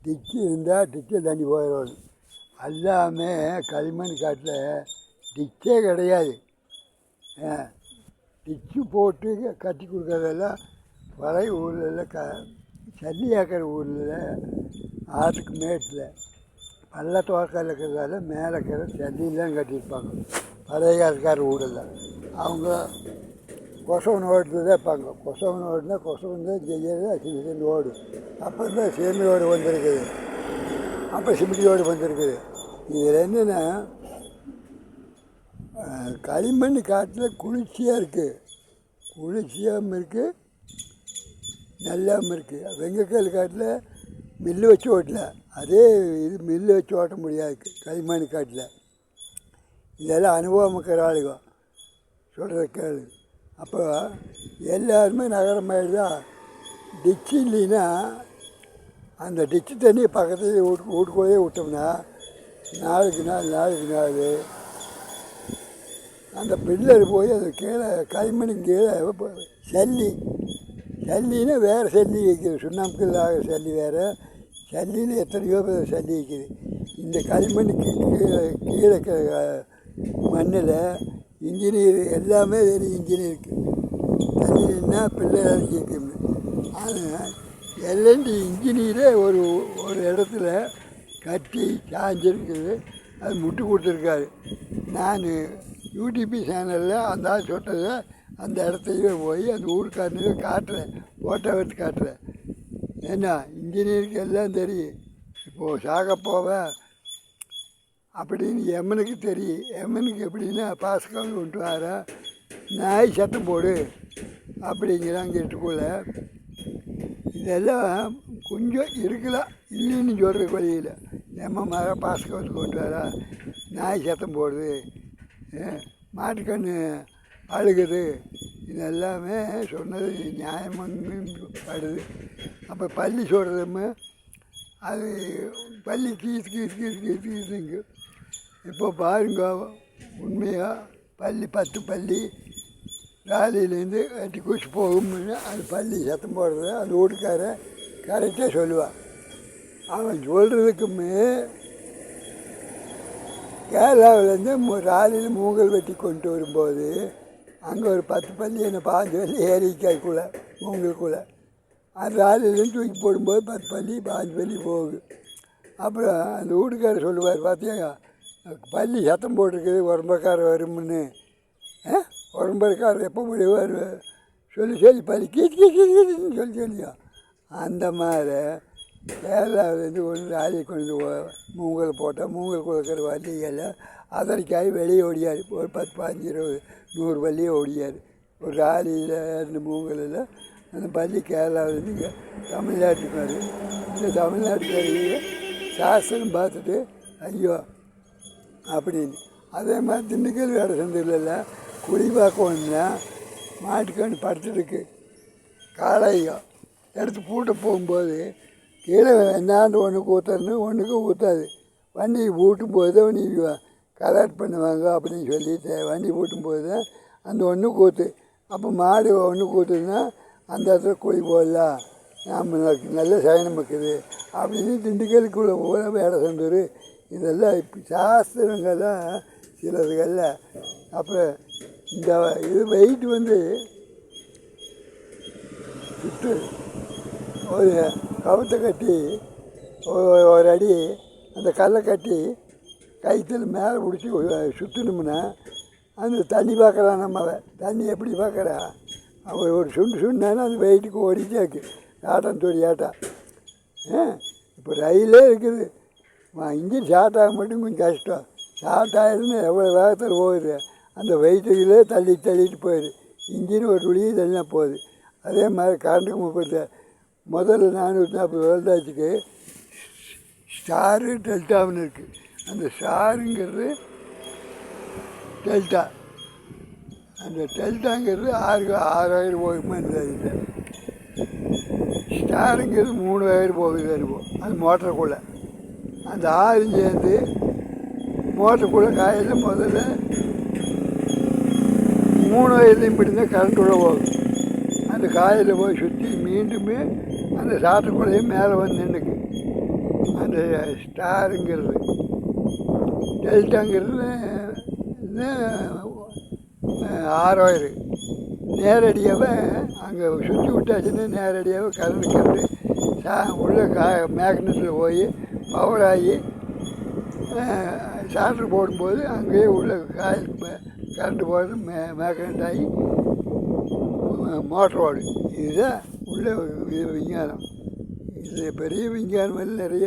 Ditch இருந்தால் டிச்சில் தண்ணி போயிடணும். எல்லாமே களிமண் காட்டில் டிச்சே கிடையாது. டிச்சு போட்டு கட்டி கொடுக்குறதெல்லாம் பழைய ஊரில் சல்லியாக்கிற ஊரில் ஆற்றுக்கு மேட்டில் பள்ளத்தோக்கால் இருக்கிறதால மேலே இருக்கிற சல்லியெல்லாம் கட்டியிருப்பாங்க. பழைய காலத்துக்கார ஊரில் அவங்க கொசவன் ஓடுறது தான் இருப்பாங்க. கொசவன் ஓடுனா கொசவன் தான் செய்யறது சிமெண்ட் ஓடு. அப்போ தான் சேமி ஓடு வந்திருக்குது, அப்போ சிமெண்ட் ஓடு வந்திருக்குது. இதில் என்னென்னா களிமண் காட்டில் குளிர்ச்சியாக இருக்குது, குளிர்ச்சியாகவும் இருக்குது, நல்லாவும் இருக்குது. வெங்கைக்கால் காட்டில் மில்லு வச்சு ஓட்டல, அதே இது மில்லு வச்சு ஓட்ட முடியாது களிமண் காட்டில். இதெல்லாம் அனுபவம் இருக்கிற ஆளுங்க சொல்கிற கேளு. அப்போ எல்லாருமே நகரமாயிடுதா. டிச்சு இல்லைன்னா அந்த டிச்சு தண்ணி பக்கத்தில் வீட்டுக்குள்ளே விட்டோம்னா நாளுக்கு நாள் அந்த பில்லர் போய் அது கீழே களிமண் கீழே சல்லின்னா வேறு சல்லி வைக்கிது. சுண்ணாம்பு இல்லாத சல்லி வேறு, சல்லின்னு எத்தனையோ பேர் சல்லி வைக்கிது. இந்த களிமண்ணுக்கு கீழே மண்ணில் இன்ஜினியர் எல்லாமே தெரியும். இன்ஜினியருக்கு தண்ணின்னா பிள்ளை அரைச்சிக்கணும். ஆனால் எல்என்டி இன்ஜினியரே ஒரு இடத்துல கட்டி சாஞ்சிருக்குது, அது முட்டு கொடுத்துருக்காரு. நான் யூடிபி சேனலில் அந்த ஆள் சொன்னதை அந்த இடத்தையே போய் அந்த ஊருக்காரனுக்கு காட்டுறேன், ஃபோட்டோ எடுத்து காட்டுறேன். ஏன்னா இன்ஜினியருக்கு எல்லாம் தெரியும். இப்போது சாக போவேன் அப்படின்னு எம்மனுக்கு தெரியும். எம்மனுக்கு எப்படின்னா பாஸ்கால் கொண்டு வர நாய் சத்தம் போடு அப்படிங்கிறாங்க வீட்டுக்குள்ளே. இதெல்லாம் கொஞ்சம் இருக்கலாம், இல்லைன்னு சொல்கிற வழியில். எம்ம மர பாஸ்கால் கொண்டு வர நாய் சத்தம் போடுது, மாட்டுக்கண்ணு அழுகுது, இதெல்லாமே சொன்னது நியாயம்னு படுது. அப்போ பள்ளி சொல்கிறதுமே அது பள்ளி கீசுங்க. இப்போ பாருங்க, உண்மையாக பள்ளி 10 பள்ளி வேலையிலேருந்து கட்டி குச்சி போகும்னு அது பள்ளி சத்தம் போடுறது அந்த வீட்டுக்கார கரெக்டாக சொல்லுவான். அவன் சொல்கிறதுக்குமே கேரளாவிலேருந்து ராலியில் மூங்கல் வெட்டி கொண்டு வரும்போது அங்கே ஒரு 10 பள்ளி என்ன 5 பள்ளி ஏரிக்காய்க்குள்ளே மூங்கலுக்குள்ளே அந்த ராலிலேருந்து தூக்கி போடும்போது 10 பள்ளி 5 பள்ளி போகுது. அப்புறம் அந்த வீட்டுக்காரர் சொல்லுவார், பார்த்தியா பள்ளி சத்தம் போட்டிருக்குது, உடம்பக்காரர் வரும்னு. உடம்பக்காரர் எப்போ முடிவார் சொல்லி பள்ளி கீச்சுன்னு சொல்லியா. அந்த மாதிரி கேரளாவிலேருந்து ஒரு ராலி கொண்டு மூங்கல் போட்டால் மூங்கல் கொடுக்குற வள்ளியெல்லாம் அதற்காக வெளியே ஓடியார். ஒரு 10, 15, 20, 100 வள்ளியே ஓடியார். ஒரு ராலியில் இருந்த மூங்கலில் அந்த பள்ளி கேரளாவிலேருந்து இங்கே தமிழ்நாட்டுக்கு வருது. இந்த தமிழ்நாட்டுக்காரியை சாஸ்திரம் பார்த்துட்டு ஐயோ அப்படின்னு. அதே மாதிரி திண்டுக்கல் வேறு சந்தையில் குடிபாக்கணும்னா மாட்டுக்கன்று படுத்துருக்கு காளையோ எடுத்து பூட்ட போகும்போது கீழே என்னாண்டு ஒன்றுக்கு ஊற்றுறன்னு ஒன்றுக்கு ஊற்றாது. வண்டி பூட்டும்போது வண்டி கலெக்ட் பண்ணுவாங்க அப்படின்னு சொல்லிட்டு வண்டி பூட்டும்போது தான் அந்த ஒன்றுக்கு ஊற்று. அப்போ மாடு ஒன்றுக்கு ஊற்றுதுன்னா அந்த இடத்துல குழி போடலாம், நாம் நல்ல சயனம் இருக்குது அப்படின்னு திண்டுக்கலுக்குள்ளே போல வேலை செஞ்சூர். இதெல்லாம் இப்போ சாஸ்திரங்க தான் சிலதுகளில். அப்புறம் இந்த இது வெயிட் வந்து சுற்று ஒரு கவுத்தை கட்டி ஒரு அடி அந்த கல்லை கட்டி கைத்தில் மேலே பிடிச்சி சுற்றணும்னா அந்த தண்ணி பார்க்குறான். நம்ம தண்ணி எப்படி பார்க்குறா, அவர் ஒரு சுண்டானா அந்த வெயிட்டுக்கு ஓடிட்டே இருக்கு ஆட்டம் தொடி ஆட்டம். இப்போ ரயிலே இருக்குது, இன்ஜின் ஸ்டார்ட் ஆக மட்டும் கொஞ்சம் கஷ்டம். ஸ்டார்ட் ஆகிடுதுன்னு எவ்வளோ வேகத்தில் போகுது, அந்த வெயிட்டுகளே தள்ளிட்டு போயிடுது. இன்ஜின் ஒரு துளியே தள்ளினா போகுது. அதே மாதிரி கரண்ட்டுக்கு முதல்ல 440 வோல்டாச்சுக்கு ஸ்டாரு டெல்டான்னு இருக்குது. அந்த ஸ்டாருங்கிறது டெல்டா, அந்த டெல்டாங்கிறது 6000 போகுமா இல்லை, ஸ்டாருங்கிறது 3000 போகுது இருக்கும். அது மோட்டருக்குள்ளே அந்த 6 சேர்ந்து மோட்டருக்குள்ளே காயில் முதல்ல 3 வயதுலையும் இப்படி தான் கரண்ட் உள்ள போகும். அந்த காயில் போய் சுற்றி மீண்டுமே அந்த சாட்டுக்குள்ளேயும் மேலே வந்து நின்றுக்கு அந்த ஸ்டாருங்கிறது. டெல்டாங்கிறது ஆரோயிரு. நேரடியாகவே அங்கே சுற்றி விட்டாச்சுன்னா நேரடியாகவே கரண்ட் உள்ளே மேக்னெட்டில் போய் பவர் ஆகி சாட்ரு போடும்போது அங்கேயே உள்ள காயில் கரண்ட் போகிறது மேக்னெட் ஆகி மோட்டர் ஓடும். இதுதான் உள்ள விஞ்ஞானம். இது பெரிய விஞ்ஞானம் நிறைய